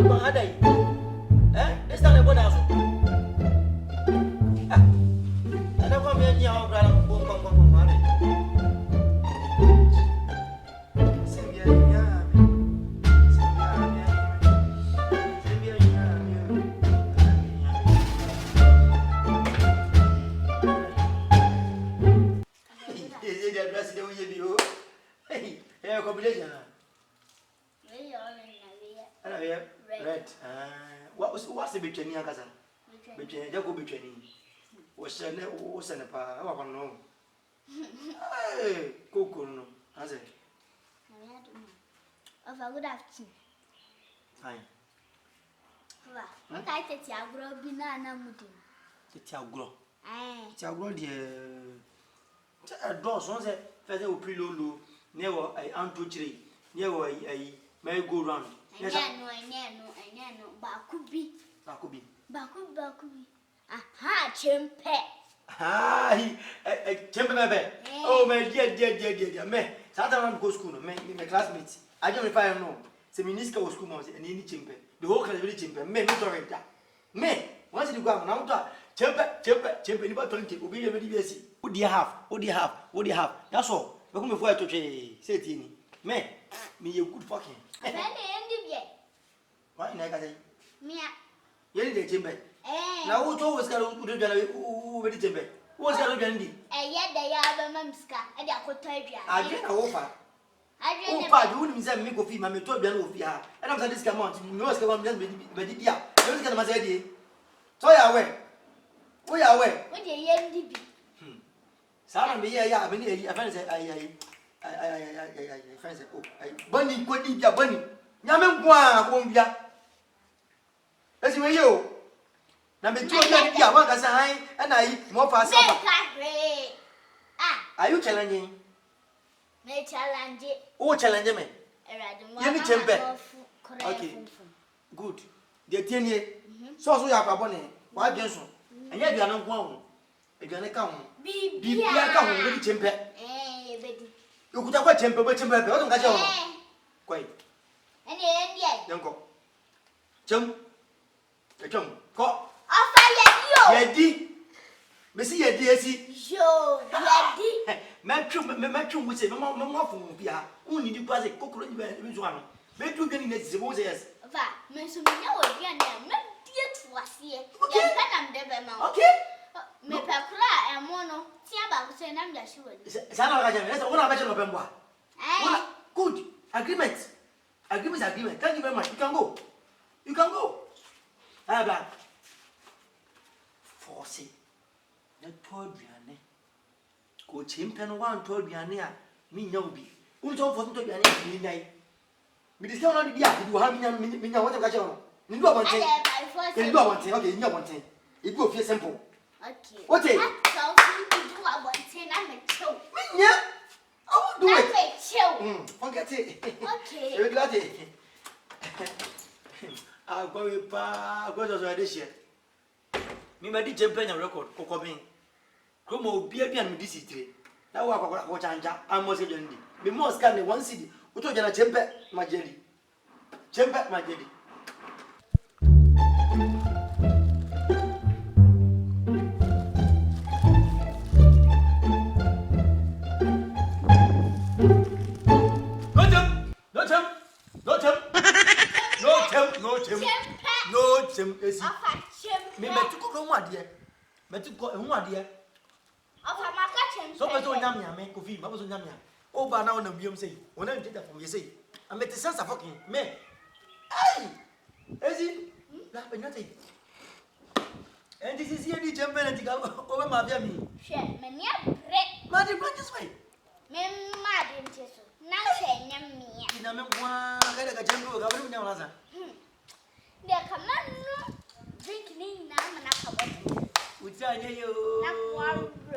bang ada. This time the house. Ada kau punya nyawa berang bang ada. Combination. Red. What's the between you, cousin? Between you go between you. What's a pa? I don't know. Hey, Coco, no. Has it? Of a good afternoon. Fine. What I take your grow banana mudding. The Tiagro. Aye. Tiagro, dear. A draw, so that feather will prelude. Never a antu never a may go round. I know, Bakubi. Bakubi. Aha, chimpe. Ah, a chimpe. Oh, my dear, me. Saturday go school, my classmates. I don't know if I know. The minister was school and any chimpe. The whole class really chimpe. Me, me, once you go out, chimpe, about 20 will be a very busy. What do you have? That's all. But come before I touch a setting. Me, you good fucking. Why, Nagay? Mia. You need a chimpe. Now, who told us who did the chimpe? What's your dandy? And yet they are the mamska, and I could tell you. I didn't offer. I didn't know. You wouldn't send me coffee, Mammy told you, and I'm saying this come on, you know, come on, but yeah, don't get my idea. So, we are away. What do you Some be here, I mean, I fancy, Bunny, could eat your bunny. Yaman, won't be. As you will. Number 2, I want a sign, and I eat more fast. Are you challenging? May challenge it. Oh, challenge me. You need to okay. Good. The 10 year. So you have a bonnet. Why, Johnson? And yet you are not one. If you are not come. Be come with chimpe. You could have a chimpe, but chimpe, I don't catch on. Quite. And yet, don't go. Jump. Come. Go. I'll fire you. Missy, Esi. Joe, Matchum would say, Mamma from Pia. Only you pass a cockroach with one. Make you getting it, suppose yes. Miss Mino again, not yet was here. Okay. Me pekura e mono ti aba ko se na mda shi wodi sana ka jame let's una beche no pembo good agreement thank you very much you can go blah force na tobiane ko chimpe no wan tobiane a mi nya obi unto for tobiane mi nyai mi dis no di dia du ha mi nya what ka che no ni do abonten ni do abonten okay nya abonten e go fie simple. Okay. What is it? So you do what I'm a chill. Yeah. I will do it. I'm a chill. Forget it. Okay. You got it. I'll go with Pa. Go to this year. Me, my DJ playing a record. Coco being. Come on, be a piano with this city. Now, what I'm most of you. Be more scanning one city. Who told you a chamber, my jelly? Chamber, my jelly. Esi. Me to go one dear. Me to go one dear. So I don't yam me coffee, Papa Yamia. Oh, but now no say. When I did that from you say, I met the sense of fucking me. Hey! Esi, that be nothing. And this is here the champion and go over my family. Share, many a break. Maddy, what this way? Me mad into so. Now say, me. In a minute, I got a jungle government now. There come on, drinking now and after. Which I hear you.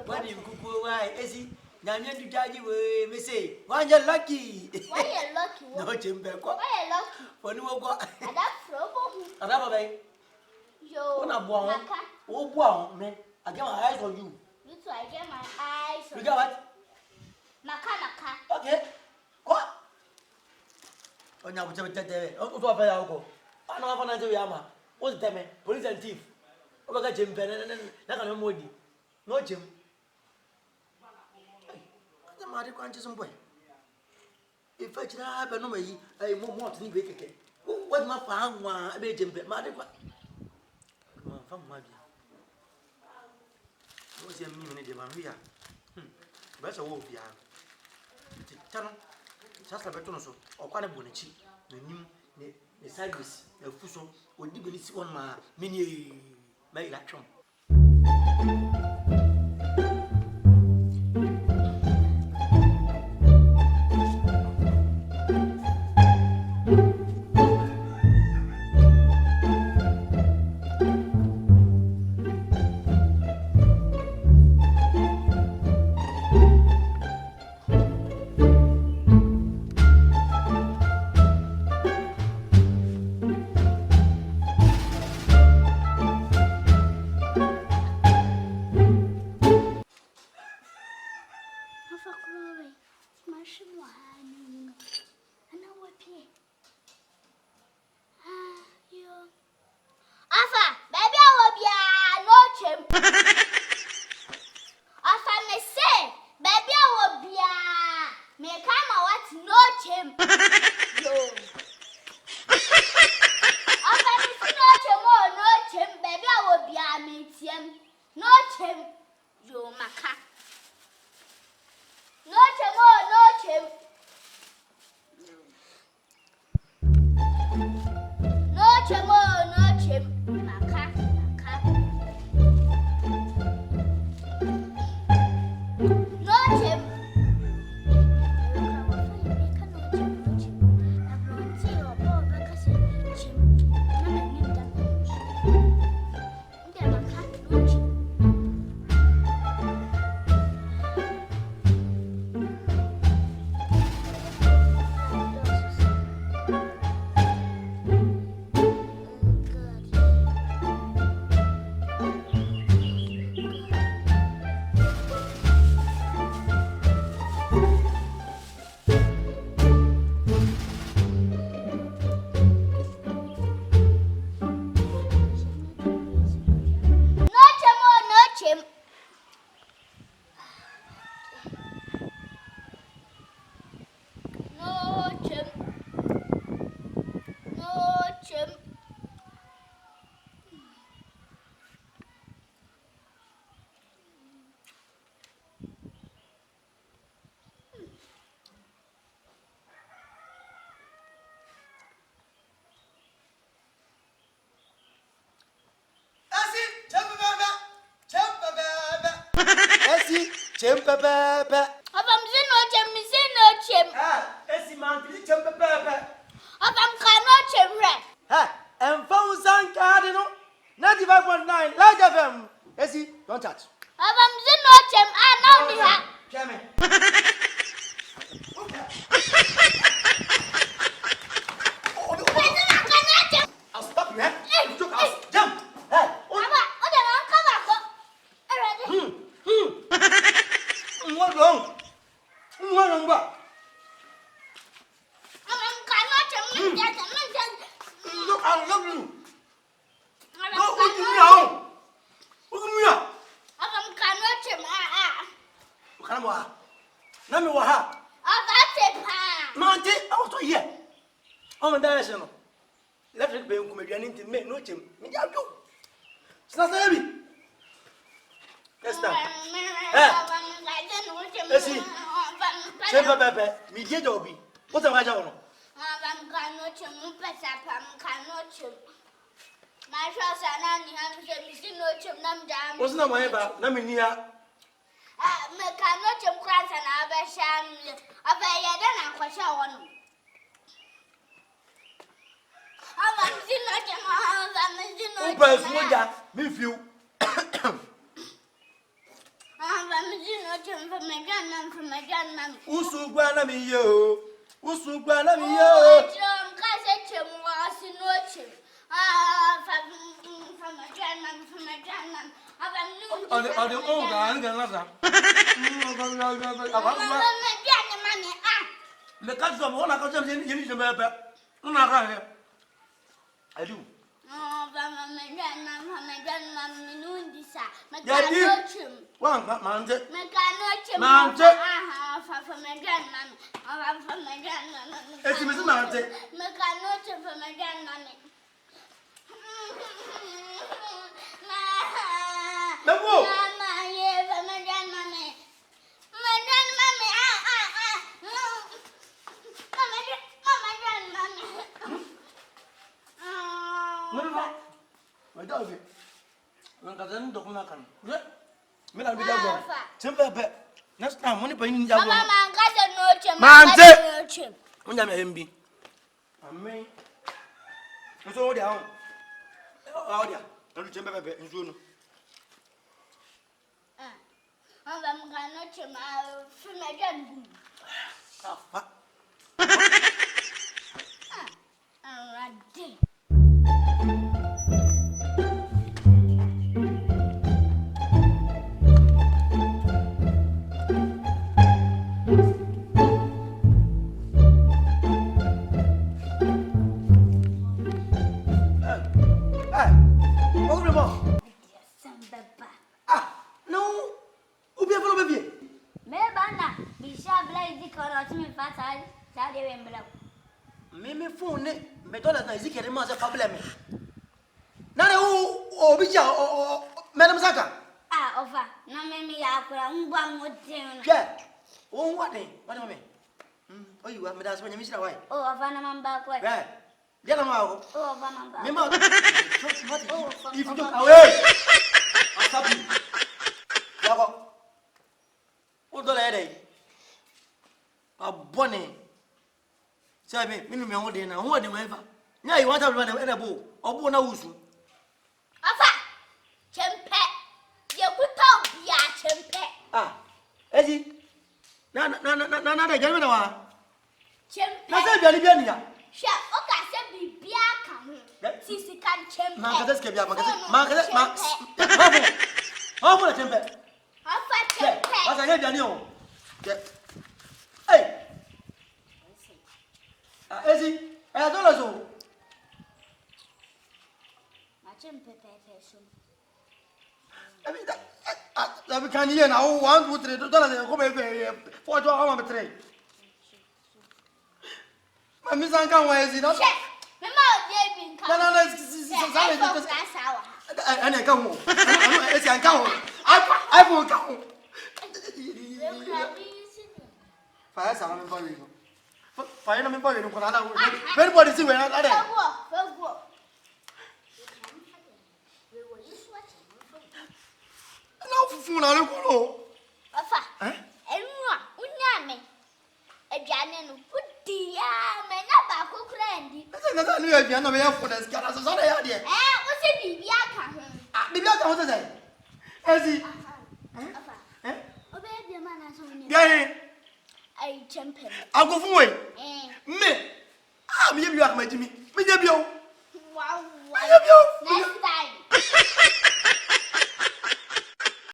What do you cook? Why, Esi? Nanya to judge you, may say, why you're lucky. Why you're lucky? No, Jimbe. Why you're lucky? For no go. And that's trouble. Another day. Yo, oh, wow, man. I get my eyes on you. You too, I get my eyes on you. Got what? Maka. Okay. What? Oh, now, whichever day. Oh, go. I know how to yama. What's that man? Police and thief. Oh, got Jim Pen and that kind of money. No, Jim. The mother crunches some boy. If I should have a number, I won't want to be again. What my farm, I made Jim Pen, mother. Come on, from my dear. What's your meaning, dear Maria? That's a wolf, yeah. Tano, just a better so, or quite a bonichi, the new, the sideways, the fuso, or dibbility on my mini, my election. Esi, Papa. I'm saying Ah, Esi man, Papa. I'm cannot Ha, and found San Cardinal 95.9 Large FM. Esi, don't touch. I'm saying I know the hat. Jamie. I'll stop you, eh? You took us. Jump. Hey. What long? What long back? Look, I love you. Go, look at me now. Look at me now. Come on. Let me walk. Monty, I was here. Oh, my direction. Let it be a comedian to make no chim. Me, I do. It's not heavy. Yes, sir. Esi, Chamber Papa, me get Obi. What's a matter? What's not my about? Let me near. Usugwana mi yo. Usugwana mi yo. Are the old guy and another? The cuts of one I got you need to be a I do. Oh, Mama, One, Mante. It's Miss Mante. My dog. When Kazan Dokunakan. Mila be dog. Simple. Next time, money paying in Japan. Mante. When I'm MB. I mean, it's all down. Oh, yeah. Don't you remember in June? I'm going to my again. No. Who be a follow baby? Mebana, Bishop Lady Kokotii Fatal, Daddy Wembley. Mimi phone me dollars na Esi KY3M as a problem. Nana who Obija or Madam Saka? Ah, offer. No, Mammy, I could one more thing. Yeah. Oh, what name? What do you mean? Oh, you have me that's when you miss away. Oh, a Vanama backward. Yeah. Get him out. Oh, Vanama. Remember, if you don't away, I'll stop you. What do I say? A bonnet. Say me, me hold in a word, whatever. Now you want to run a bow or Bona Usu. Offer. Chempe. You put out the chempe. Ah, Esi. No, gentlemen. Chempe. That's a very good. Sure, okay, say be biaka. Sisi can chempe. Marcus can be a market. How much temper? Offer chempe. What's I get Daniel? Hey, Esi, I don't know. My chempe. I mean, that can hear now. 1, 2, 3 dollars. Come 4 hours. 3. My Miss Anka, where is it? No, and I come home. I come home. I won't come home. Fire sound for you. Fire number for you. Everybody see where I am. No, fool, I don't know. That's a new idea. No, we have for this. That's a sorry idea. What's it be? The black house is there. Esi. Obey the man as on Yeah. I champion. I'll go for way. Me. Ah, me, you are my Jimmy. Me, you. Wow. Me, you. Next time.